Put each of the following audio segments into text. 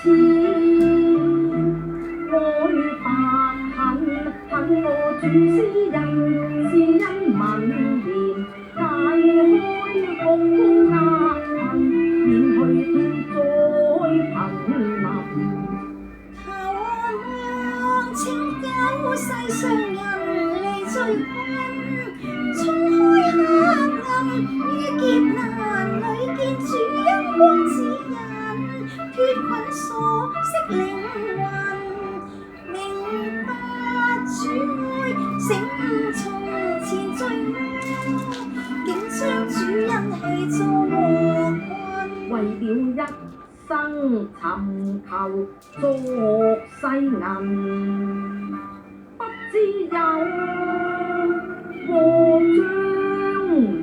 千愛百恨，恨我主詩人，是因文言解開局壓恨，免去天災貧民。求望拯救世上人離罪困，衝開黑暗於劫難裏，見主恩光指引，脫困鎖釋靈魂，明白主愛醒悟從前罪惡，竟將主恩氣作禍棍。為了一生尋求俗世銀，不知有禍將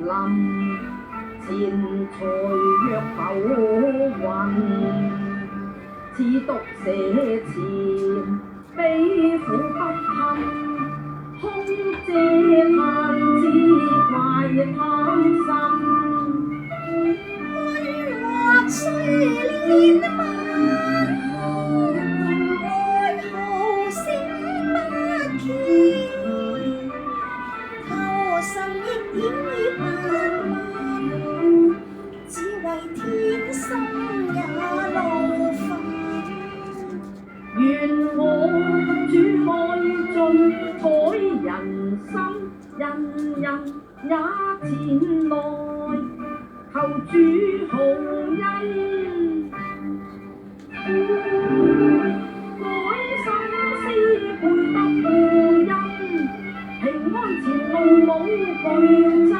臨，錢財若浮雲，似毒蛇纏，悲苦不堪，空借嘆自怪貪心。或雖連連萬，哀號聲不見，求神亦掩耳不聞，只為天心也勞煩。願我主愛盡改人心，人人也前來求主洪恩。改心思配得福音，平安前路冇懼真。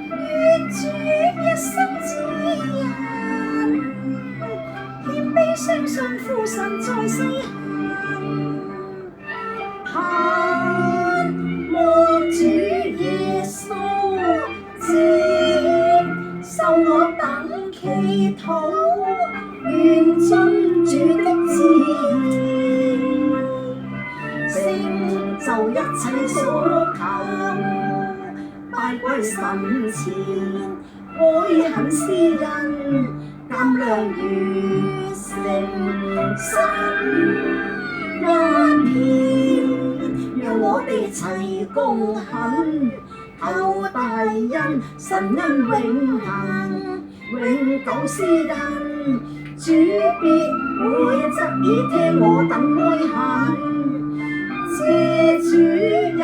願主一生指引，謙卑相信父神在世行，盼望主耶穌接受我等祈禱，願遵主的旨意，成就一切所求，拜歸神前，愛恨施恩，鑒良如誠心一片，讓我哋齊共懇，求大恩，神恩永恆，永久施恩，主必會側耳聽我等哀恨，謝主恩。